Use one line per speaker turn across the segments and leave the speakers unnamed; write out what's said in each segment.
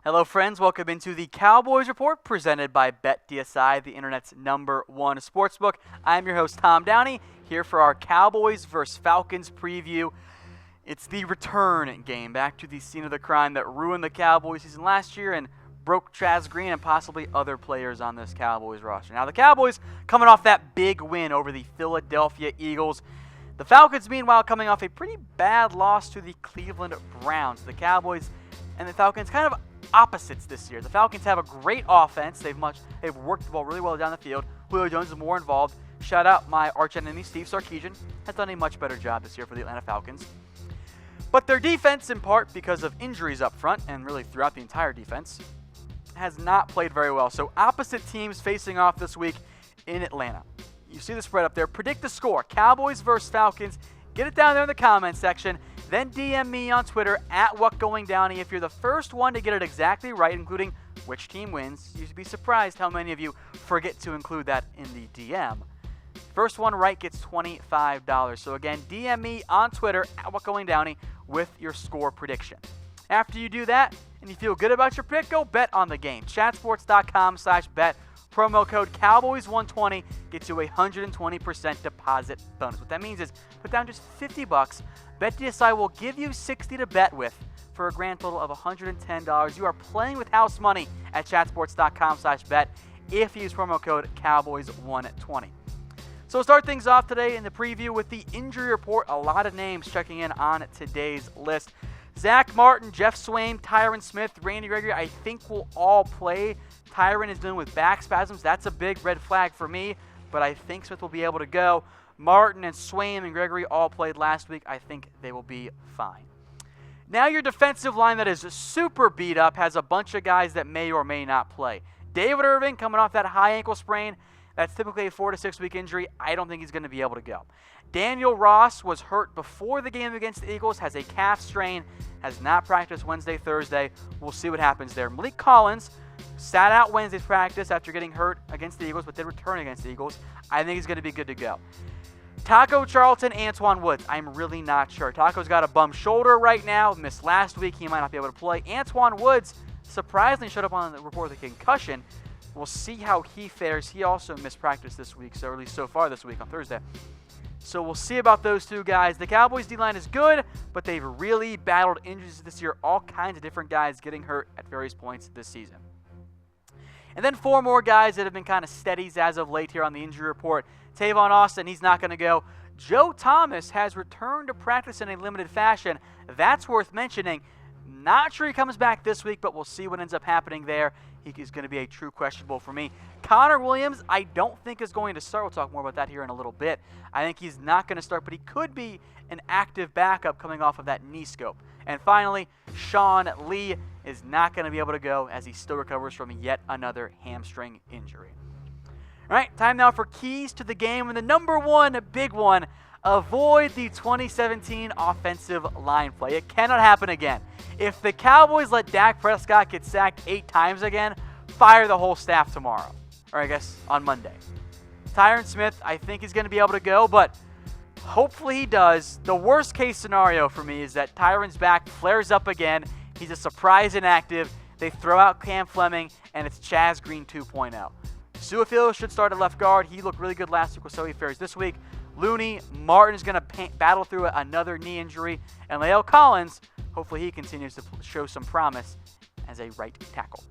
Hello, friends. Welcome into the Cowboys Report presented by BetDSI, the internet's #1 sportsbook. I'm your host, Tom Downey, here for our Cowboys vs. Falcons preview. It's the return game back to the scene of the crime that ruined the Cowboys season last year and broke Chaz Green and possibly other players on this Cowboys roster. Now, the Cowboys coming off that big win over the Philadelphia Eagles. The Falcons, meanwhile, coming off a pretty bad loss to the Cleveland Browns. The Cowboys and the Falcons kind of opposites this year. The Falcons have a great offense. They've worked the ball really well down the field. Julio Jones is more involved. Shout out my arch enemy, Steve Sarkisian, has done a much better job this year for the Atlanta Falcons. But their defense, in part because of injuries up front and really throughout the entire defense, has not played very well. So opposite teams facing off this week in Atlanta. You see the spread up there. Predict the score. Cowboys versus Falcons. Get it down there in the comments section. Then DM me on Twitter @WhatGoingDowney if you're the first one to get it exactly right, including which team wins. You'd be surprised how many of you forget to include that in the DM. First one right gets $25. So again, DM me on Twitter @WhatGoingDowney with your score prediction. After you do that and you feel good about your pick, go bet on the game. Chatsports.com/bet. Promo code Cowboys120 gets you a 120% deposit bonus. What that means is put down just $50. BetDSI will give you $60 to bet with for a grand total of $110. You are playing with house money at chatsports.com/bet if you use promo code Cowboys120. So we'll start things off today in the preview with the injury report. A lot of names checking in on today's list. Zach Martin, Jeff Swain, Tyron Smith, Randy Gregory, I think will all play. Tyron is dealing with back spasms. That's a big red flag for me, but I think Smith will be able to go. Martin and Swain and Gregory all played last week. I think they will be fine. Now your defensive line that is super beat up has a bunch of guys that may or may not play. David Irving coming off that high ankle sprain. That's typically a 4 to 6 week injury. I don't think he's going to be able to go. Daniel Ross was hurt before the game against the Eagles, has a calf strain, has not practiced Wednesday, Thursday. We'll see what happens there. Malik Collins sat out Wednesday's practice after getting hurt against the Eagles, but did return against the Eagles. I think he's going to be good to go. Taco Charlton, Antoine Woods. I'm really not sure. Taco's got a bum shoulder right now. Missed last week. He might not be able to play. Antoine Woods surprisingly showed up on the report with a concussion. We'll see how he fares. He also missed practice this week, or at least so far this week on Thursday. So we'll see about those two guys. The Cowboys D-line is good, but they've really battled injuries this year. All kinds of different guys getting hurt at various points this season. And then 4 more guys that have been kind of steadies as of late here on the injury report. Tavon Austin, he's not going to go. Joe Thomas has returned to practice in a limited fashion. That's worth mentioning. Not sure he comes back this week, but we'll see what ends up happening there. He is going to be a true questionable for me. Connor Williams, I don't think is going to start. We'll talk more about that here in a little bit. I think he's not going to start, but he could be an active backup coming off of that knee scope. And finally, Sean Lee is not going to be able to go as he still recovers from yet another hamstring injury. All right, time now for keys to the game. And the number one big one, avoid the 2017 offensive line play. It cannot happen again. If the Cowboys let Dak Prescott get sacked 8 times again, fire the whole staff tomorrow. Or I guess on Monday. Tyron Smith, I think he's going to be able to go, but hopefully he does. The worst case scenario for me is that Tyron's back flares up again. He's a surprise inactive. They throw out Cam Fleming, and it's Chaz Green 2.0. Suafield should start at left guard. He looked really good last week, so he fares this week. Looney, Martin is going to battle through another knee injury. And Lael Collins, hopefully he continues to show some promise as a right tackle.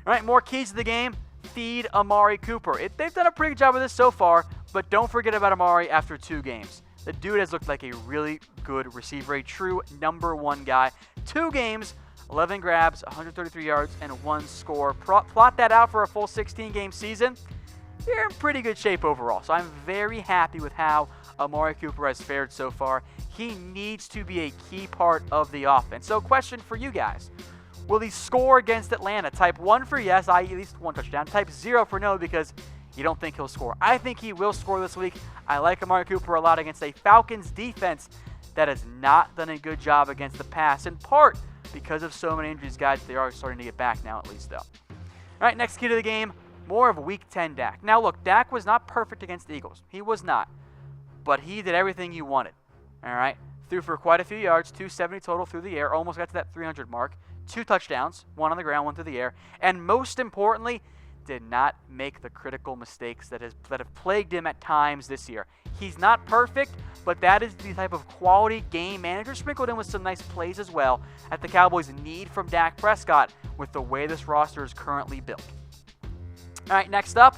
All right, more keys to the game. Feed Amari Cooper. They've done a pretty good job of this so far, but don't forget about Amari after 2 games. The dude has looked like a really good receiver, a true number 1 guy. 2 games, 11 grabs, 133 yards, and 1 score. Plot that out for a full 16-game season. You're in pretty good shape overall. So I'm very happy with how Amari Cooper has fared so far. He needs to be a key part of the offense. So question for you guys. Will he score against Atlanta? Type 1 for yes, i.e. at least 1 touchdown. Type 0 for no because you don't think he'll score. I think he will score this week. I like Amari Cooper a lot against a Falcons defense that has not done a good job against the pass, in part because of so many injuries, guys. They are starting to get back now at least, though. All right, next key to the game. More of Week 10 Dak. Now, look, Dak was not perfect against the Eagles. He was not. But he did everything you wanted. All right? Threw for quite a few yards, 270 total through the air, almost got to that 300 mark. 2 touchdowns, 1 on the ground, 1 through the air, and most importantly, did not make the critical mistakes that have plagued him at times this year. He's not perfect, but that is the type of quality game manager, sprinkled in with some nice plays as well, that the Cowboys need from Dak Prescott with the way this roster is currently built. All right, next up,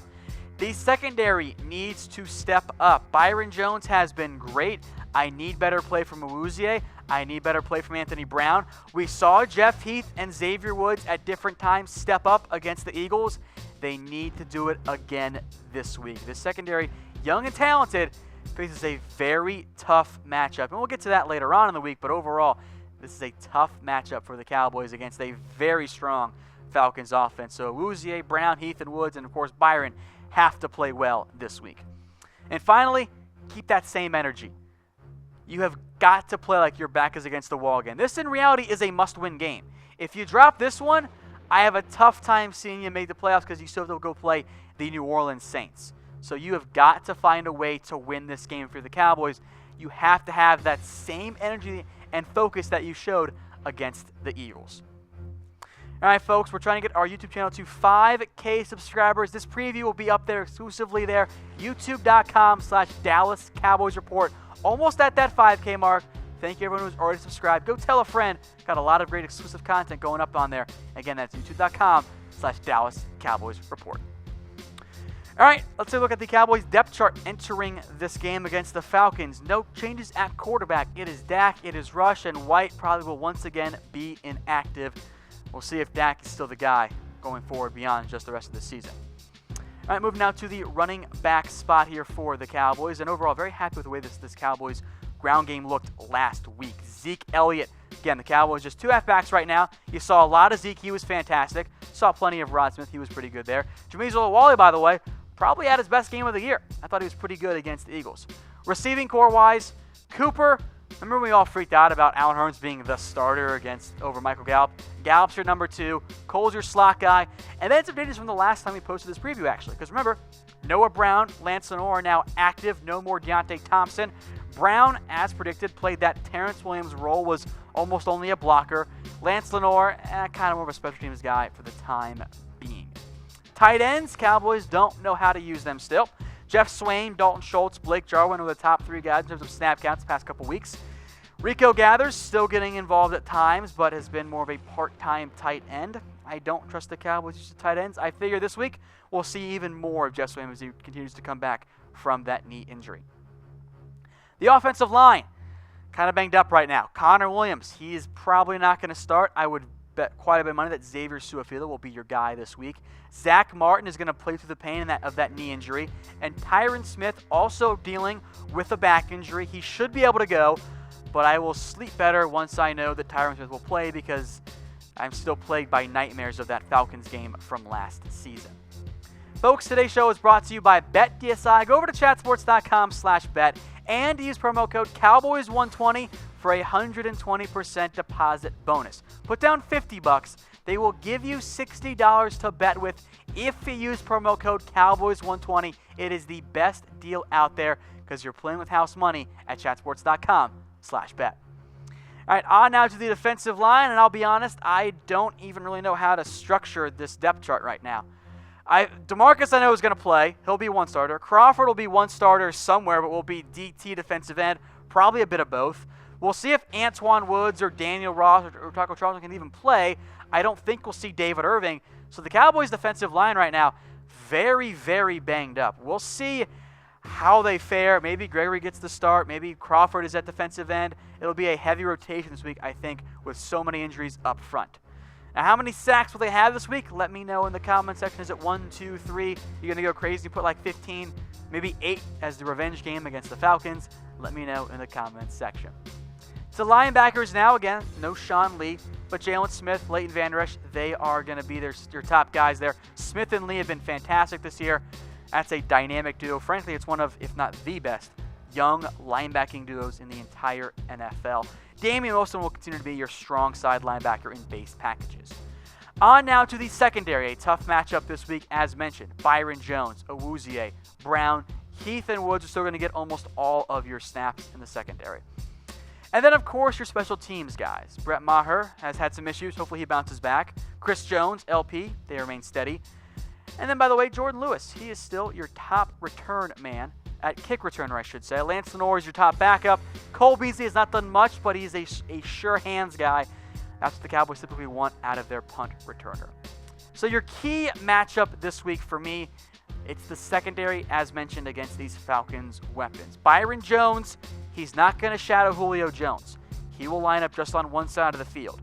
the secondary needs to step up. Byron Jones has been great. I need better play from Awuzie. I need better play from Anthony Brown. We saw Jeff Heath and Xavier Woods at different times step up against the Eagles. They need to do it again this week. This secondary, young and talented, faces a very tough matchup. And we'll get to that later on in the week, but overall, this is a tough matchup for the Cowboys against a very strong Falcons offense. So Awuzie, Brown, Heath, and Woods, and of course Byron have to play well this week. And finally, keep that same energy. You have got to play like your back is against the wall again. This, in reality, is a must-win game. If you drop this one, I have a tough time seeing you make the playoffs because you still have to go play the New Orleans Saints. So you have got to find a way to win this game for the Cowboys. You have to have that same energy and focus that you showed against the Eagles. All right, folks, we're trying to get our YouTube channel to 5K subscribers. This preview will be up there exclusively there, youtube.com/Dallas Cowboys Report. Almost at that 5K mark. Thank you, everyone who's already subscribed. Go tell a friend. Got a lot of great exclusive content going up on there. Again, that's youtube.com/Dallas Cowboys Report. All right, let's take a look at the Cowboys depth chart entering this game against the Falcons. No changes at quarterback. It is Dak, it is Rush, and White probably will once again be inactive. We'll see if Dak is still the guy going forward beyond just the rest of the season. All right, moving now to the running back spot here for the Cowboys. And overall, very happy with the way this Cowboys ground game looked last week. Zeke Elliott. Again, the Cowboys just 2 halfbacks right now. You saw a lot of Zeke. He was fantastic. Saw plenty of Rod Smith. He was pretty good there. Jameis Olawale, by the way, probably had his best game of the year. I thought he was pretty good against the Eagles. Receiving core-wise, Cooper. Remember we all freaked out about Allen Hurns being the starter over Michael Gallup. Gallup's your number 2. Cole's your slot guy. And then some changes from the last time we posted this preview, actually. Because remember, Noah Brown, Lance Lenoir are now active. No more Deontay Thompson. Brown, as predicted, played that Terrence Williams role, was almost only a blocker. Lance Lenoir, kind of more of a special teams guy for the time being. Tight ends, Cowboys don't know how to use them still. Jeff Swain, Dalton Schultz, Blake Jarwin are the top 3 guys in terms of snap counts the past couple weeks. Rico Gathers still getting involved at times, but has been more of a part-time tight end. I don't trust the Cowboys use of tight ends. I figure this week we'll see even more of Jeff Swain as he continues to come back from that knee injury. The offensive line, kind of banged up right now. Connor Williams, he is probably not going to start. I would bet quite a bit of money that Xavier Su'a-Filo will be your guy this week. Zach Martin is going to play through the pain of that knee injury. And Tyron Smith also dealing with a back injury. He should be able to go, but I will sleep better once I know that Tyron Smith will play because I'm still plagued by nightmares of that Falcons game from last season. Folks, today's show is brought to you by BetDSI. Go over to chatsports.com/bet and use promo code Cowboys120 for a 120% deposit bonus. Put down $50. They will give you $60 to bet with if you use promo code Cowboys120. It is the best deal out there because you're playing with house money at chatsports.com/bet. All right, on now to the defensive line, and I'll be honest, I don't even really know how to structure this depth chart right now. DeMarcus I know is going to play. He'll be one starter. Crawford will be one starter somewhere, but will be DT defensive end, probably a bit of both. We'll see if Antoine Woods or Daniel Ross or Taco Charlton can even play. I don't think we'll see David Irving. So the Cowboys defensive line right now, very, very banged up. We'll see how they fare. Maybe Gregory gets the start. Maybe Crawford is at defensive end. It'll be a heavy rotation this week, I think, with so many injuries up front. Now, how many sacks will they have this week? Let me know in the comment section. Is it 1, 2, 3? You're going to go crazy, put like 15, maybe 8 as the revenge game against the Falcons? Let me know in the comments section. So linebackers now, again, no Sean Lee, but Jalen Smith, Leighton Vander Esch, they are going to be your top guys there. Smith and Lee have been fantastic this year. That's a dynamic duo. Frankly, it's one of, if not the best, young linebacking duos in the entire NFL. Damian Wilson will continue to be your strong side linebacker in base packages. On now to the secondary, a tough matchup this week as mentioned. Byron Jones, Awuzie, Brown, Heath, and Woods are still going to get almost all of your snaps in the secondary. And then, of course, your special teams guys. Brett Maher has had some issues. Hopefully he bounces back. Chris Jones, LP, they remain steady. And then, by the way, Jordan Lewis. He is still your top return man. At kick returner, I should say. Lance Lenore is your top backup. Cole Beasley has not done much, but he's a sure hands guy. That's what the Cowboys typically want out of their punt returner. So your key matchup this week for me, it's the secondary, as mentioned, against these Falcons weapons. Byron Jones, he's not going to shadow Julio Jones. He will line up just on one side of the field.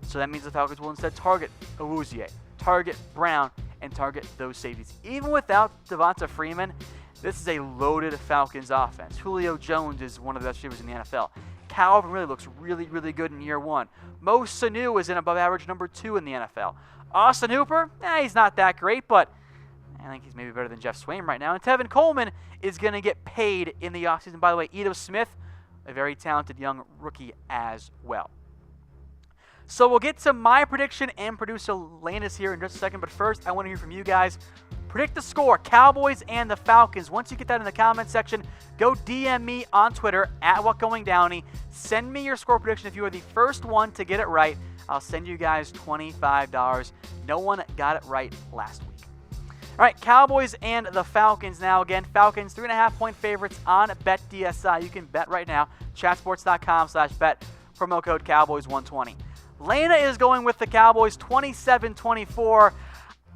So that means the Falcons will instead target Awuzie, target Brown, and target those safeties. Even without Devonta Freeman, this is a loaded Falcons offense. Julio Jones is one of the best receivers in the NFL. Calvin really looks really, really good in year one. Mo Sanu is an above-average number 2 in the NFL. Austin Hooper, he's not that great, but I think he's maybe better than Jeff Swaim right now. And Tevin Coleman is going to get paid in the offseason. By the way, Ito Smith, a very talented young rookie as well. So we'll get to my prediction, and producer Lane is here in just a second. But first, I want to hear from you guys. Predict the score, Cowboys and the Falcons. Once you get that in the comment section, go DM me on Twitter, @WhatGoingDowney. Send me your score prediction. If you are the first one to get it right, I'll send you guys $25. No one got it right last week. All right, Cowboys and the Falcons now. Again, Falcons 3.5-point favorites on BetDSI. You can bet right now, chatsports.com/bet, promo code Cowboys120. Lena is going with the Cowboys 27-24.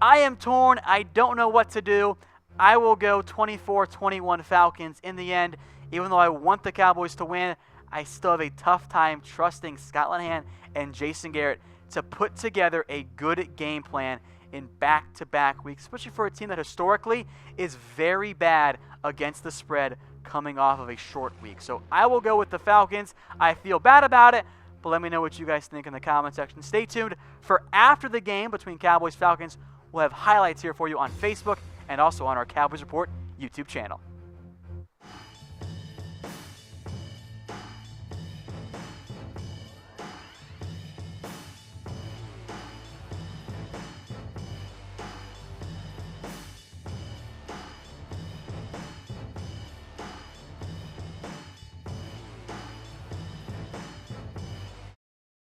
I am torn. I don't know what to do. I will go 24-21 Falcons in the end. Even though I want the Cowboys to win, I still have a tough time trusting Scott Linehan and Jason Garrett to put together a good game plan in back-to-back weeks, especially for a team that historically is very bad against the spread coming off of a short week. So I will go with the Falcons. I feel bad about it, but let me know what you guys think in the comment section. Stay tuned for after the game between Cowboys-Falcons. We'll have highlights here for you on Facebook and also on our Cowboys Report YouTube channel.